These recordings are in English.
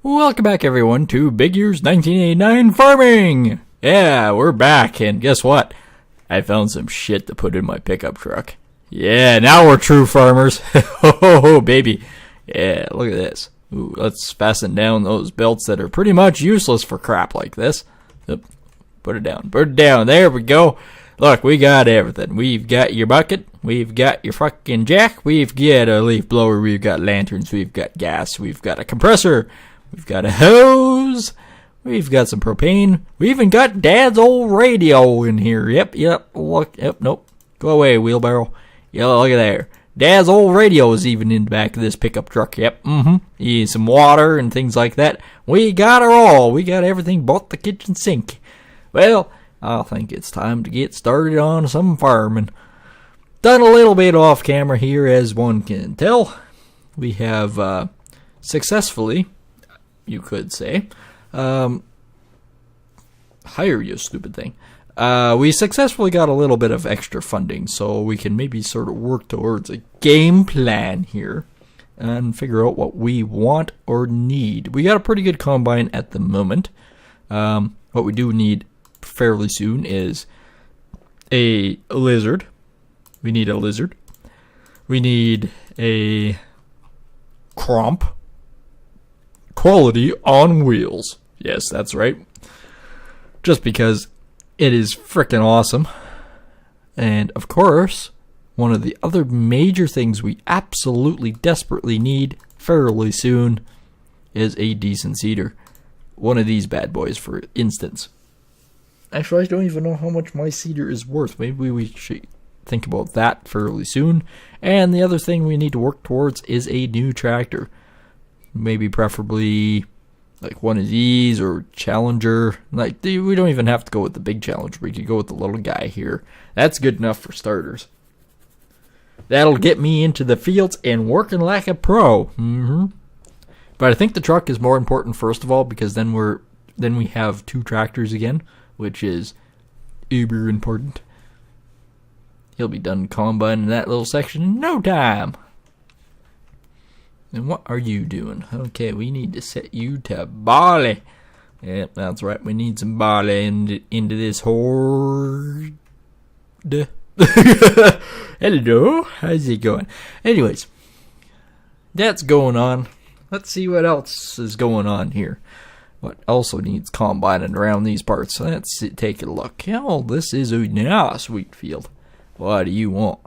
Welcome back, everyone, to Big Year's 1989 Farming! Yeah, we're back, and guess what? I found some shit to put in my pickup truck. Yeah, now we're true farmers. Oh, baby. Yeah, look at this. Ooh, let's fasten down those belts that are pretty much useless for crap like this. Oop, put it down. Put it down. There we go. Look, we got everything. We've got your bucket. We've got your fucking jack. We've got a leaf blower. We've got lanterns. We've got gas. We've got a compressor. We've got a hose. We've got some propane. We even got Dad's old radio in here. Yep. Look. Yep. Nope. Go away, wheelbarrow. Yeah, look at there. Dad's old radio is even in the back of this pickup truck. Yep. Yeah, some water and things like that. We got it all. We got everything but the kitchen sink. Well, I think it's time to get started on some farming. Done a little bit off camera here, as one can tell. We have successfully, you could say, hire you stupid thing. We successfully got a little bit of extra funding, so we can maybe sort of work towards a game plan here and figure out what we want or need. We got a pretty good combine at the moment. What we do need fairly soon is a lizard. We need a lizard. We need a cromp. Quality on wheels. Yes, that's right. Just because it is frickin' awesome. And of course, one of the other major things we absolutely desperately need fairly soon is a decent seeder. One of these bad boys, for instance. Actually, I don't even know how much my seeder is worth. Maybe we should think about that fairly soon. And the other thing we need to work towards is a new tractor. Maybe preferably like one of these or Challenger. Like, we don't even have to go with the big Challenger. We could go with the little guy here. That's good enough for starters. That'll get me into the fields and working like a pro. But I think the truck is more important first of all, because then we have two tractors again, which is uber important. He'll be done combining that little section in no time. And what are you doing? Okay, we need to set you to barley. Yep, that's right. We need some barley into this horde. Hello, how's it going? Anyways, that's going on. Let's see what else is going on here. What also needs combining around these parts? Let's take a look. Oh, this is a nice wheat field. What do you want?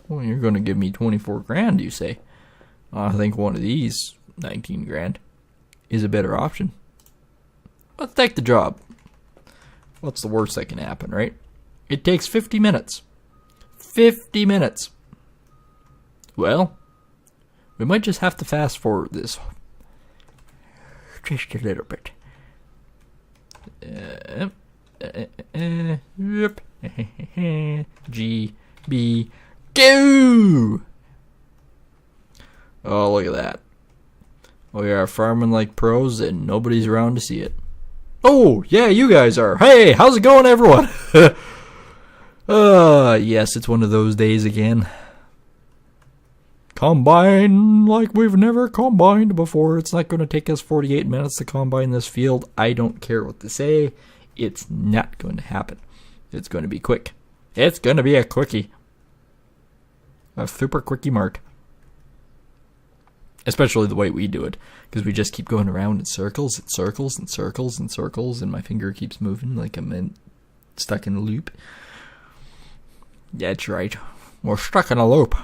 Well, you're going to give me 24 grand, you say? I think one of these, 19 grand, is a better option. Let's take the job. What's the worst that can happen, right? It takes 50 minutes. 50 minutes. Well, we might just have to fast forward this just a little bit. G, B, go! Oh, look at that. We are farming like pros and nobody's around to see it. Oh, yeah, you guys are. Hey, how's it going, everyone? Yes, it's one of those days again. Combine like we've never combined before. It's not going to take us 48 minutes to combine this field. I don't care what they say. It's not going to happen. It's going to be quick. It's going to be a quickie. A super quickie mart. Especially the way we do it, because we just keep going around in circles and circles and circles and circles, and my finger keeps moving like I'm stuck in a loop. That's right. We're stuck in a loop.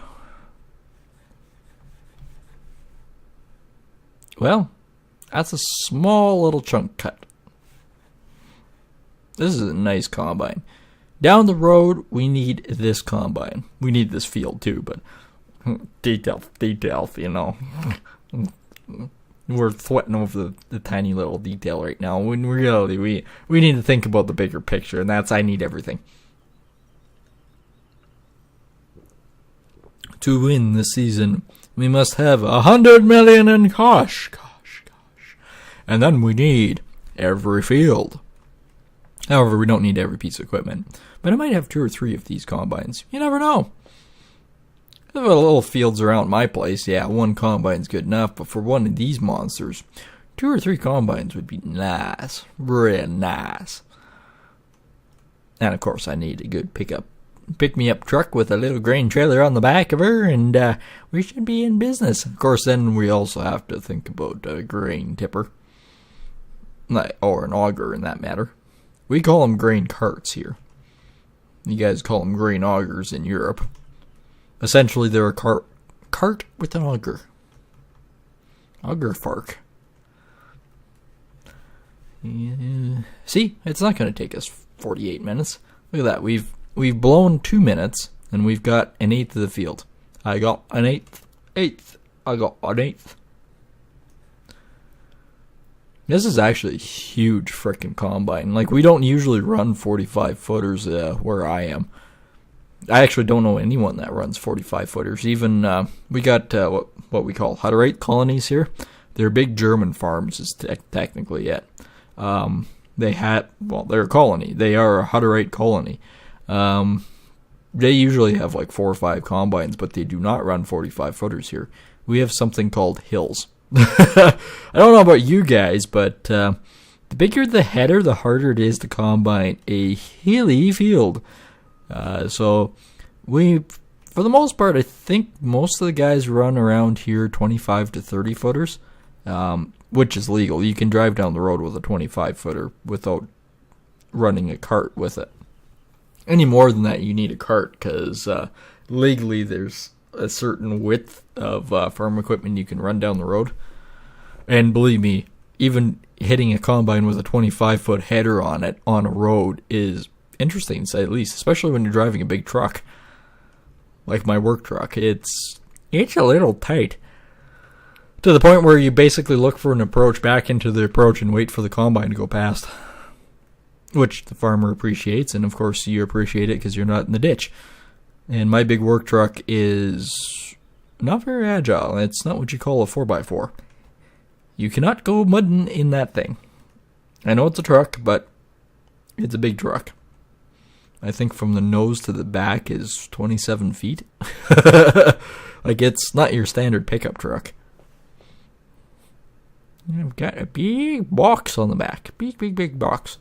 Well, that's a small little chunk cut. This is a nice combine. Down the road, we need this combine. We need this field too, but detail, you know. We're sweating over the tiny little detail right now. When reality, we need to think about the bigger picture, and that's I need everything. To win this season, we must have 100 million in cash. And then we need every field. However, we don't need every piece of equipment. But I might have 2 or 3 of these combines. You never know. There are little fields around my place. Yeah, one combine's good enough. But for one of these monsters, 2 or 3 combines would be nice. Real nice. And of course I need a good pick-me-up truck with a little grain trailer on the back of her, and we should be in business. Of course, then we also have to think about a grain tipper. Or an auger, in that matter. We call them grain carts here. You guys call them grain augers in Europe. Essentially, they're a cart with an auger. Auger fark. Yeah. See, it's not going to take us 48 minutes. Look at that. We've blown 2 minutes, and we've got an eighth of the field. I got an eighth. I got an eighth. This is actually a huge frickin' combine. Like, we don't usually run 45 footers where I am. I actually don't know anyone that runs 45 footers. Even we got what we call hilarity colonies here. They're big German farms, is technically it. They're a colony. They are a hilarity colony. They usually have like 4 or 5 combines, but they do not run 45 footers here. We have something called hills. I don't know about you guys, but the bigger the header, the harder it is to combine a hilly field. So for the most part, I think most of the guys run around here 25 to 30 footers, which is legal. You can drive down the road with a 25 footer without running a cart with it. Any more than that, you need a cart, because legally there's a certain width of farm equipment you can run down the road. And believe me, even hitting a combine with a 25-foot header on it on a road is interesting, to say the least, especially when you're driving a big truck like my work truck. It's a little tight, to the point where you basically look for an approach back into the approach and wait for the combine to go past, which the farmer appreciates, and of course you appreciate it because you're not in the ditch. And my big work truck is not very agile. It's not what you call a 4x4. You cannot go mudding in that thing. I know it's a truck, but it's a big truck. I think from the nose to the back is 27 feet. Like, it's not your standard pickup truck. I've got a big box on the back. Big box.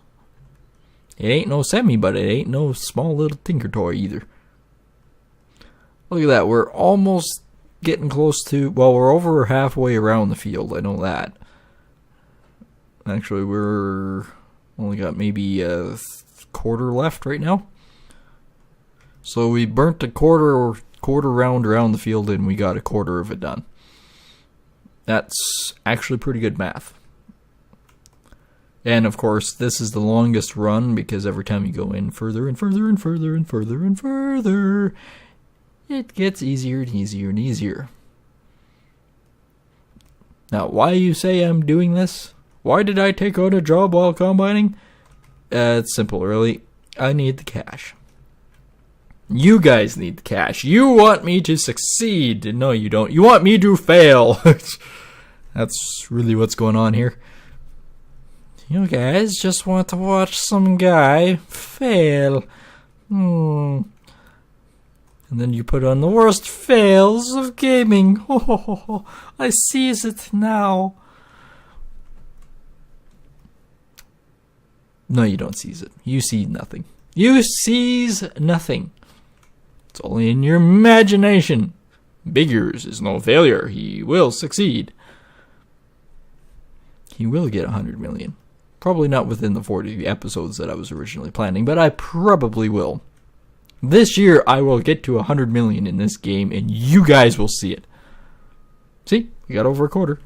It ain't no semi, but it ain't no small little tinker toy either. Look at that. We're almost getting close to... Well, we're over halfway around the field. I know that. Actually, we're only got maybe a quarter left right now. So we burnt a quarter round around the field, and we got a quarter of it done. That's actually pretty good math. And of course, this is the longest run, because every time you go in further and further and further and further and further, it gets easier and easier and easier. Now, why you say I'm doing this? Why did I take out a job while combining? It's simple, really. I need the cash. You guys need the cash. You want me to succeed. No, you don't. You want me to fail. That's really what's going on here. You guys just want to watch some guy fail. And then you put on the worst fails of gaming. Oh, I seize it now. No, you don't seize it. You see nothing. You seize nothing. It's only in your imagination. Biggers is no failure. He will succeed. He will get 100 million. Probably not within the 40 episodes that I was originally planning, but I probably will. This year, I will get to 100 million in this game, and you guys will see it. See? We got over a quarter.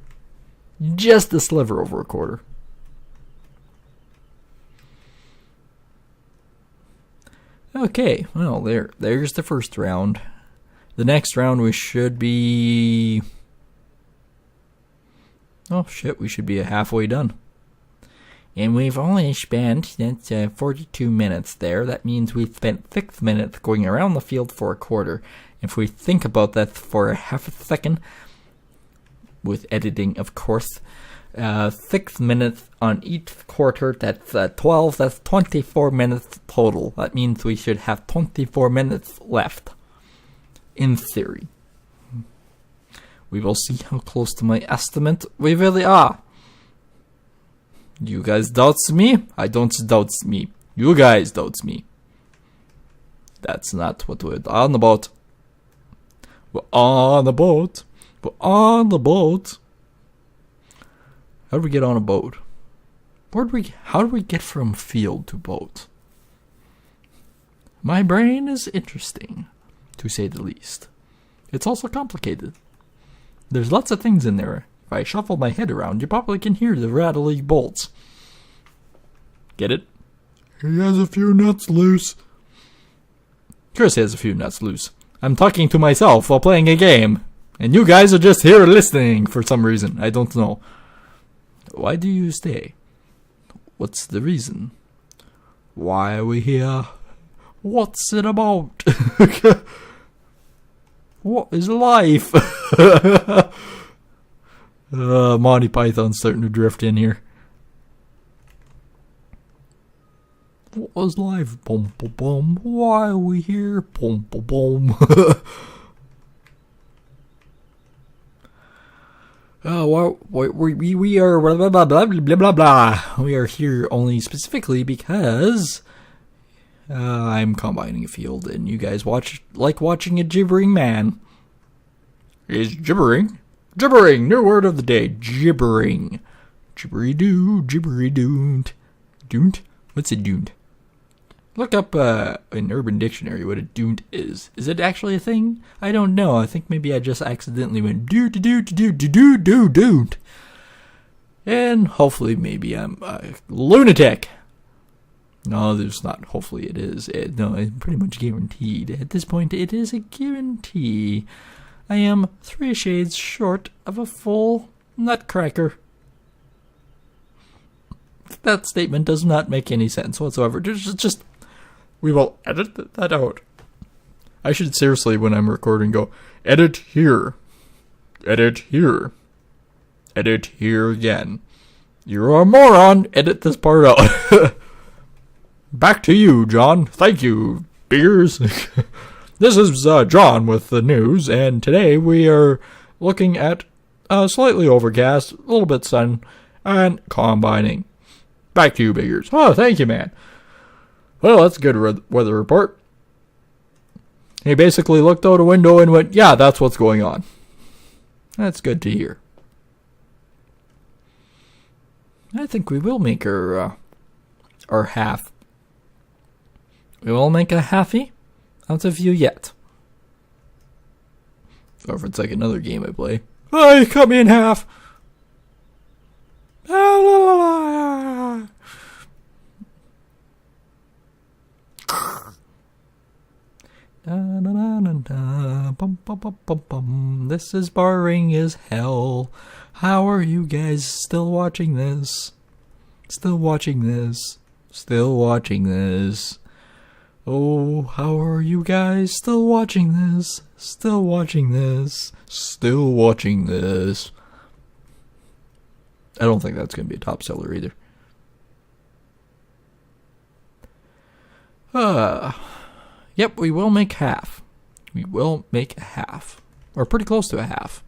Just a sliver over a quarter. Okay, well, there's the first round. The next round we should be... Oh, shit, we should be halfway done. And we've only spent 42 minutes there. That means we've spent 6 minutes going around the field for a quarter. If we think about that for a half a second, with editing, of course, 6 minutes on each quarter, that's 12, that's 24 minutes total. That means we should have 24 minutes left, in theory. We will see how close to my estimate we really are. You guys doubts me? I don't doubts me. You guys doubts me. That's not what we're on about. We're on a boat. We're on the boat. How do we get on a boat? How do we get from field to boat? My brain is interesting, to say the least. It's also complicated. There's lots of things in there. If I shuffle my head around, you probably can hear the rattling bolts. Get it? He has a few nuts loose. Chris has a few nuts loose. I'm talking to myself while playing a game, and you guys are just here listening for some reason. I don't know. Why do you stay? What's the reason? Why are we here? What's it about? What is life? Monty Python's starting to drift in here. What was life? Boom, boom, boom. Why are we here? Boom, boom, boom. We are blah, blah, blah, blah, blah, blah, blah. We are here only specifically because I'm combining a field, and you guys like watching a gibbering man. Is gibbering? Gibbering! New word of the day. Gibbering. Gibbery-doo, gibbery-doont. Doont? What's a doont? Look up in Urban Dictionary what a doont is. Is it actually a thing? I don't know. I think maybe I just accidentally went doont. And hopefully maybe I'm a lunatic. No, there's not. Hopefully it is. No, it's pretty much guaranteed. At this point, it is a guarantee. I am 3 shades short of a full nutcracker. That statement does not make any sense whatsoever. Just we will edit that out. I should seriously, when I'm recording, go, edit here. Edit here. Edit here again. You're a moron. Edit this part out. Back to you, John. Thank you, Beers. This is John with the news, and today we are looking at slightly overcast, a little bit sun, and combining. Back to you, Biggers. Oh, thank you, man. Well, that's a good weather report. He basically looked out a window and went, yeah, that's what's going on. That's good to hear. I think we will make our half. We will make a halfie out of you yet. Or if it's like another game I play. Oh, you cut me in half. This is boring as hell. How are you guys still watching this? Still watching this. Still watching this. Oh, how are you guys still watching this? Still watching this. Still watching this. I don't think that's going to be a top seller either. Yep, we will make half. We will make a half. Or pretty close to a half.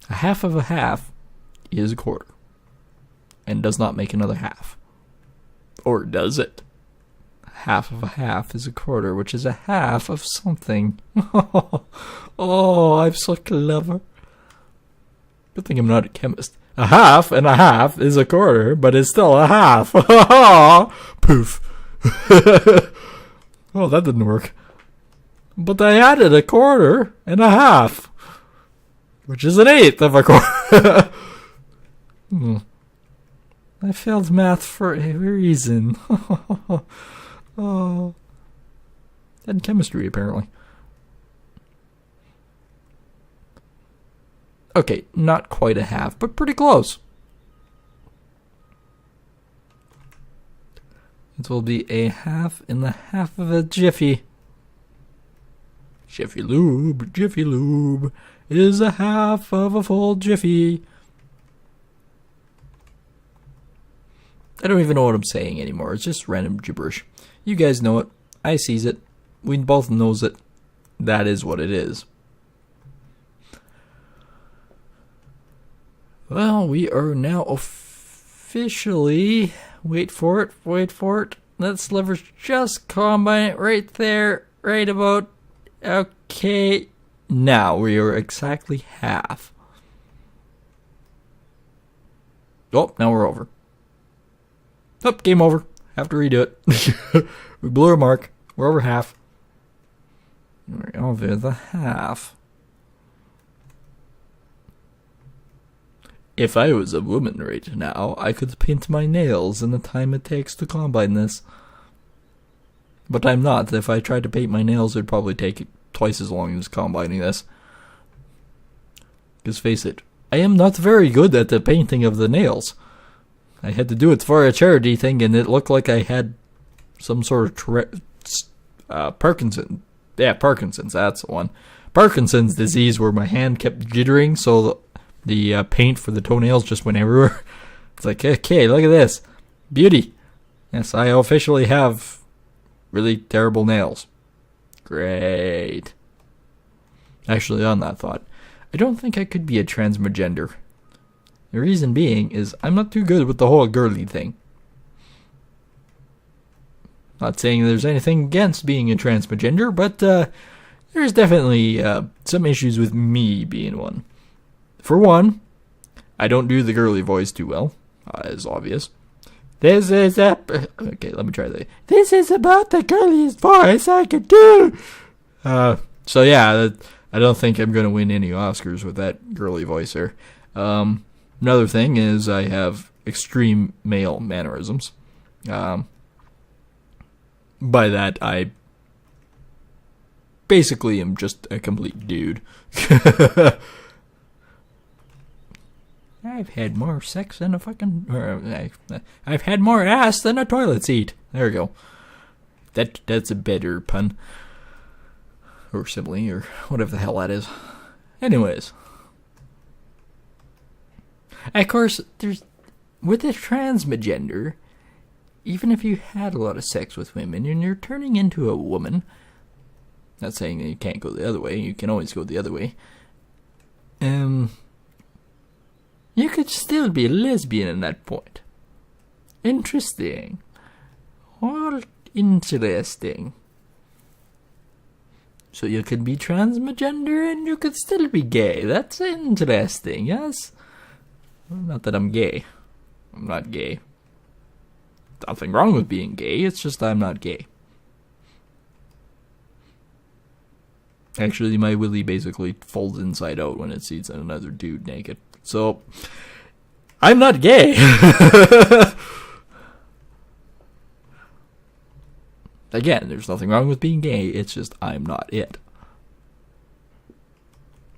A half of a half is a quarter. And does not make another half. Or does it? Half of a half is a quarter, which is a half of something. Oh, I'm so clever. Good thing I'm not a chemist. A half and a half is a quarter, but it's still a half. Poof. Oh, that didn't work. But I added a quarter and a half, which is an eighth of a quarter. I failed math for a reason. Oh. And chemistry, apparently. Okay, not quite a half, but pretty close. It will be a half in the half of a jiffy. Jiffy Lube is a half of a full jiffy. I don't even know what I'm saying anymore. It's just random gibberish. You guys know it. I sees it. We both knows it. That is what it is. Well, we are now officially, wait for it, that sliver's just combine it right there, right about, okay, now we are exactly half. Oh, now we're over. Oh, game over. Have to redo it. We blew our mark. We're over half. We're over the half. If I was a woman right now, I could paint my nails in the time it takes to combine this. But I'm not. If I tried to paint my nails, it'd probably take twice as long as combining this. Because face it, I am not very good at the painting of the nails. I had to do it for a charity thing, and it looked like I had some sort of Parkinson's. Yeah, Parkinson's, that's the one. Parkinson's disease, where my hand kept jittering, so the paint for the toenails just went everywhere. It's like, okay, look at this. Beauty. Yes, I officially have really terrible nails. Great. Actually, on that thought, I don't think I could be a transgender. The reason being is I'm not too good with the whole girly thing. Not saying there's anything against being a transgender, but there's definitely some issues with me being one. For one, I don't do the girly voice too well, as obvious. This is okay, let me try that. This is about the girliest voice I could do. So yeah, I don't think I'm going to win any Oscars with that girly voice there. Another thing is I have extreme male mannerisms. By that, I basically am just a complete dude. I've had more sex than a fucking... I've had more ass than a toilet seat. There we go. That's a better pun. Or simile, or whatever the hell that is. Anyways. Of course, with a transgender, even if you had a lot of sex with women and you're turning into a woman, not saying that you can't go the other way, you can always go the other way, you could still be a lesbian at that point. Interesting. All interesting. So you could be transgender and you could still be gay. That's interesting, yes? Not that I'm gay. I'm not gay. Nothing wrong with being gay, it's just I'm not gay. Actually, my willy basically folds inside out when it sees another dude naked. So, I'm not gay. Again, there's nothing wrong with being gay, it's just I'm not it.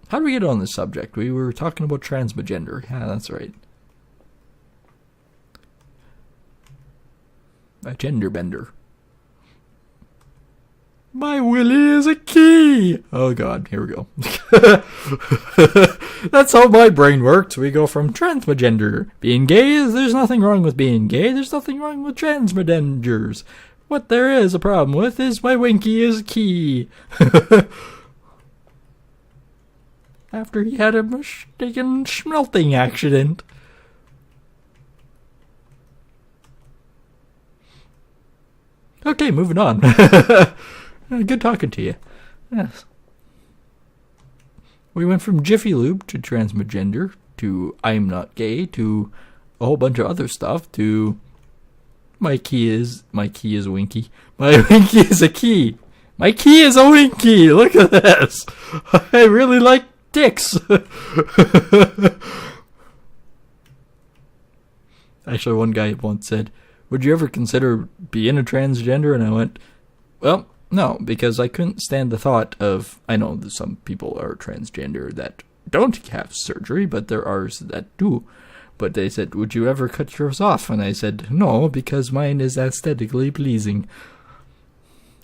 How did we get on this subject? We were talking about transgender. Yeah, that's right. A gender bender. My willy is a key! Oh god, here we go. That's how my brain works. We go from transgender. Being gay is there's nothing wrong with being gay. There's nothing wrong with transgenders. What there is a problem with is my winky is a key. After he had a mistaken smelting accident. Okay, moving on. Good talking to you. Yes. We went from Jiffy Lube to transgender to I'm not gay to a whole bunch of other stuff to my key is winky. My winky is a key. My key is a winky. Look at this. I really like dicks. Actually, one guy once said, would you ever consider being a transgender? And I went, well, no, because I couldn't stand the thought of, I know that some people are transgender that don't have surgery, but there are that do. But they said, would you ever cut yours off? And I said, no, because mine is aesthetically pleasing.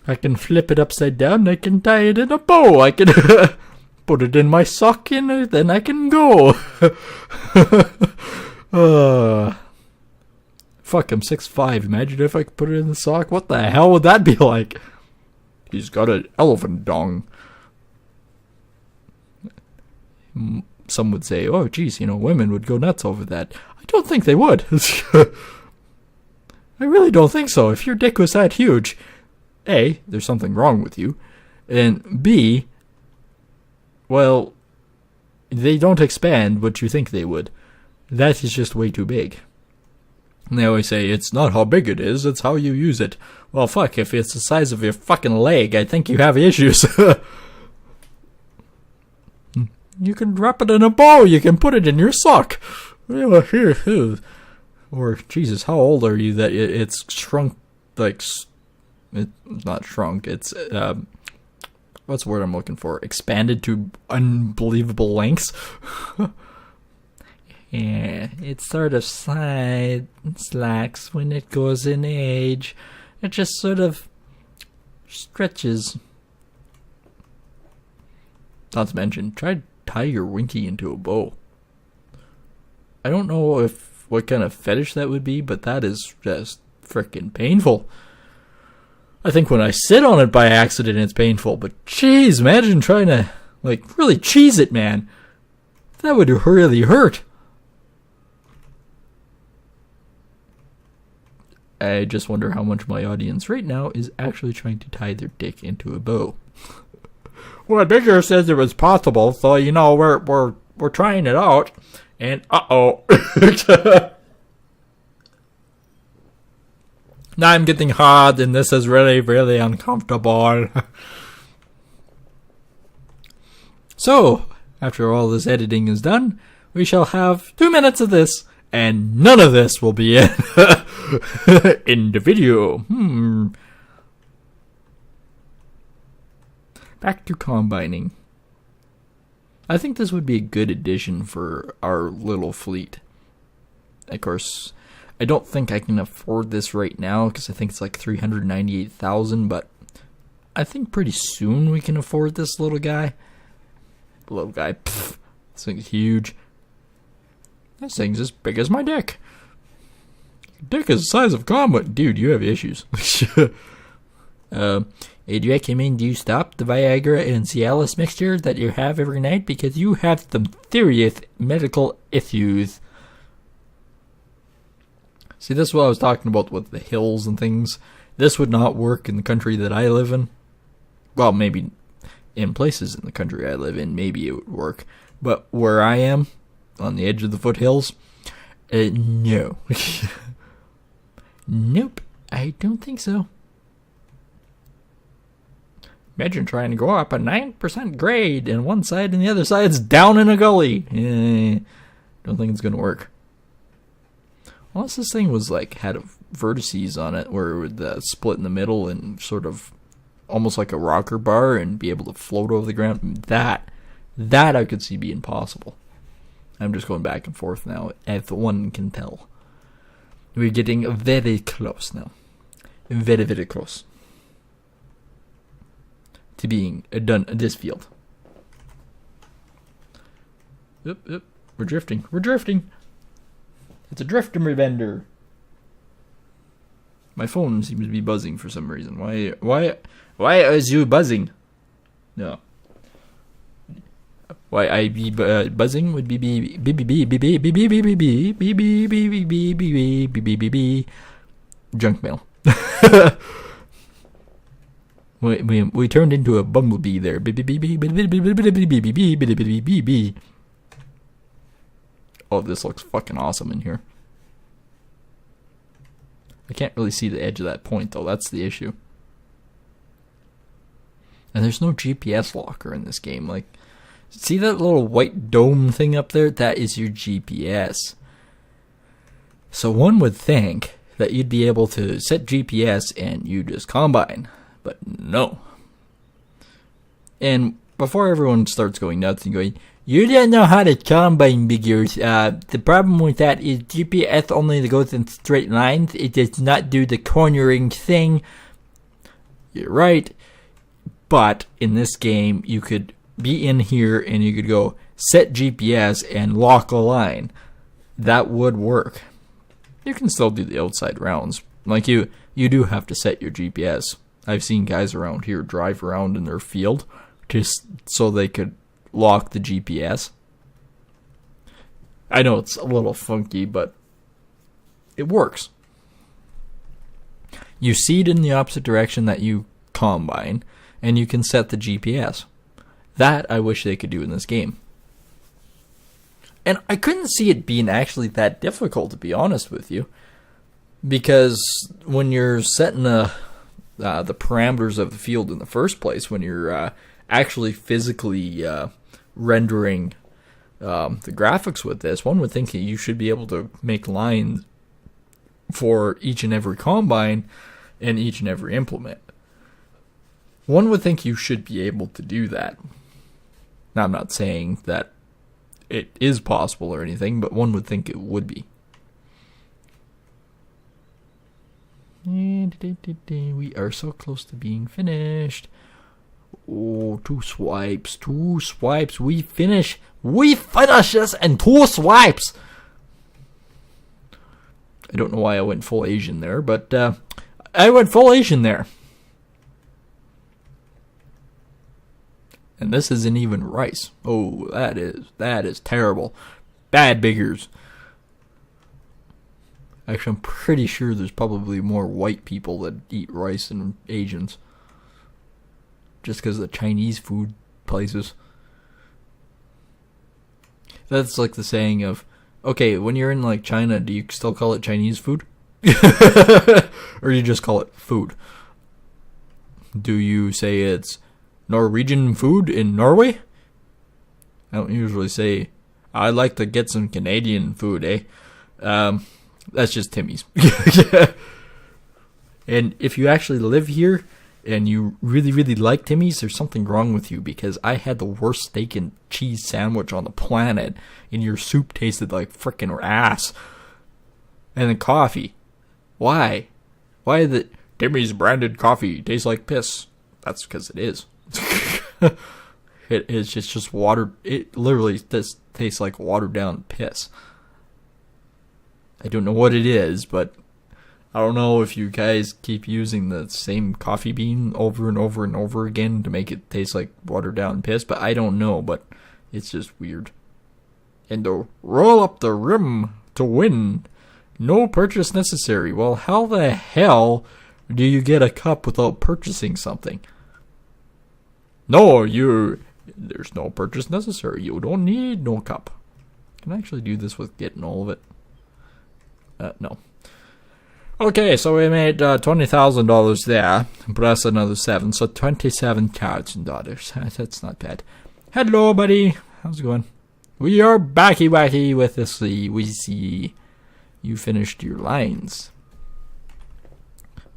I can flip it upside down, I can tie it in a bow, I can put it in my sock, and then I can go. Fuck, I'm 6'5". Imagine if I could put it in the sock. What the hell would that be like? He's got an elephant dong. some would say, oh, geez, women would go nuts over that. I don't think they would. I really don't think so. If your dick was that huge, A, there's something wrong with you, and B, well, they don't expand what you think they would. That is just way too big. And they always say, it's not how big it is, it's how you use it. Well, fuck, if it's the size of your fucking leg, I think you have issues. You can wrap it in a bow, you can put it in your sock. Or, Jesus, how old are you that it's shrunk, like, it's not shrunk, it's, what's the word I'm looking for? Expanded to unbelievable lengths? Yeah, it sort of slacks when it goes in age. It just sort of stretches. Not to mention, try to tie your winky into a bow. I don't know what kind of fetish that would be, but that is just frickin' painful. I think when I sit on it by accident, it's painful. But jeez, imagine trying to, really cheese it, man. That would really hurt. I just wonder how much my audience right now is actually trying to tie their dick into a bow. Well, Bigger says it was possible, so we're trying it out. And uh-oh. Now I'm getting hard, and this is really, really uncomfortable. So, after all this editing is done, we shall have 2 minutes of this, and none of this will be in, in the video. Back to combining. I think this would be a good addition for our little fleet. Of course, I don't think I can afford this right now because I think it's like $398,000, but I think pretty soon we can afford this little guy. Little guy, pfft, this thing's huge. This thing's as big as my dick. Dick is the size of combat. Dude, you have issues. I'd recommend you stop the Viagra and Cialis mixture that you have every night because you have some serious medical issues. See, this is what I was talking about with the hills and things. This would not work in the country that I live in. Well, maybe in places in the country I live in, maybe it would work. But where I am, on the edge of the foothills, no. Nope, I don't think so. Imagine trying to go up a 9% grade and one side and the other side's down in a gully. Don't think it's going to work. Unless this thing was had vertices on it where it would split in the middle and sort of almost like a rocker bar and be able to float over the ground. That I could see being possible. I'm just going back and forth now, as one can tell. We're getting very close now. Very, very close to being done this field. Yep. We're drifting. It's a drifter bender. My phone seems to be buzzing for some reason. Why is you buzzing? No. Why I be buzzing would be junk mail. We turned into a bumblebee there. Oh, this looks fucking awesome in here. I can't really see the edge of that point though. That's the issue. And there's no GPS locker in this game. See that little white dome thing up there? That is your GPS. So one would think that you'd be able to set GPS and you just combine. But no. And before everyone starts going nuts and going, you don't know how to combine figures. The problem with that is GPS only goes in straight lines. It does not do the cornering thing. You're right. But in this game, you could be in here and you could go set GPS and lock a line. That would work. You can still do the outside rounds. You do have to set your GPS. I've seen guys around here drive around in their field just so they could lock the GPS. I know it's a little funky, but it works. You seed in the opposite direction that you combine, and you can set the GPS. That I wish they could do in this game. And I couldn't see it being actually that difficult, to be honest with you. Because when you're setting the parameters of the field in the first place, when you're actually physically rendering the graphics with this, one would think that you should be able to make lines for each and every combine and each and every implement. One would think you should be able to do that. Now, I'm not saying that it is possible or anything, but one would think it would be. We are so close to being finished. Oh, 2 swipes. We finish this in 2 swipes. I don't know why I went full Asian there, but I went full Asian there. And this isn't even rice. Oh, that is terrible. Bad biggers. Actually, I'm pretty sure there's probably more white people that eat rice than Asians. Just because of the Chinese food places. That's like the saying of, okay, when you're in like China, do you still call it Chinese food? Or you just call it food? Do you say it's Norwegian food in Norway? I don't usually say, I'd like to get some Canadian food, eh? That's just Timmy's. And if you actually live here and you really, really like Timmy's, there's something wrong with you, because I had the worst steak and cheese sandwich on the planet, and your soup tasted like frickin' ass. And then coffee. Why? Why the Timmy's branded coffee tastes like piss? That's because it is. It is just water. It literally tastes like watered down piss. I don't know what it is, but I don't know if you guys keep using the same coffee bean over and over and over again to make it taste like watered down piss, but I don't know, but it's just weird. And to roll up the rim to win. No purchase necessary. Well, how the hell do you get a cup without purchasing something? No, there's no purchase necessary. You don't need no cup. Can I actually do this with getting all of it? No. Okay, so we made $20,000 there, plus another 7, so $27,000. That's not bad. Hello, buddy. How's it going? We are backy wacky with this. We see you finished your lines.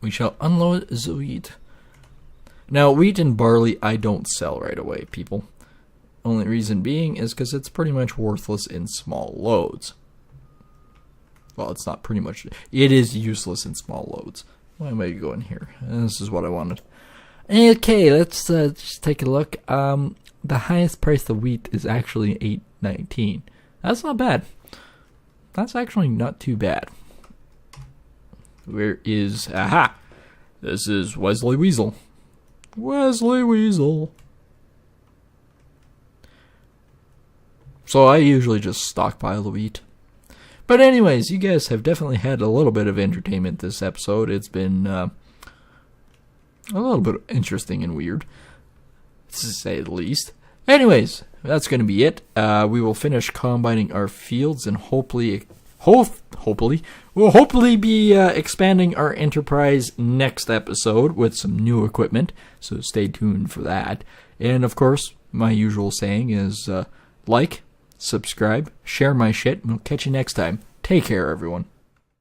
We shall unload the wheat. Now, wheat and barley I don't sell right away, people. Only reason being is because it's pretty much worthless in small loads. Well, it's not pretty much. It is useless in small loads. Why am I going here? This is what I wanted. Okay, let's just take a look. The highest price of wheat is actually $8.19. That's not bad. That's actually not too bad. Where is... Aha! This is Wesley Weasel. Wesley Weasel. So I usually just stockpile the wheat. But anyways, you guys have definitely had a little bit of entertainment this episode. It's been a little bit interesting and weird, to say the least. Anyways, that's going to be it. We will finish combining our fields and hopefully we'll be expanding our enterprise next episode with some new equipment. So stay tuned for that. And of course, my usual saying is like, subscribe, share my shit, and we'll catch you next time. Take care, everyone.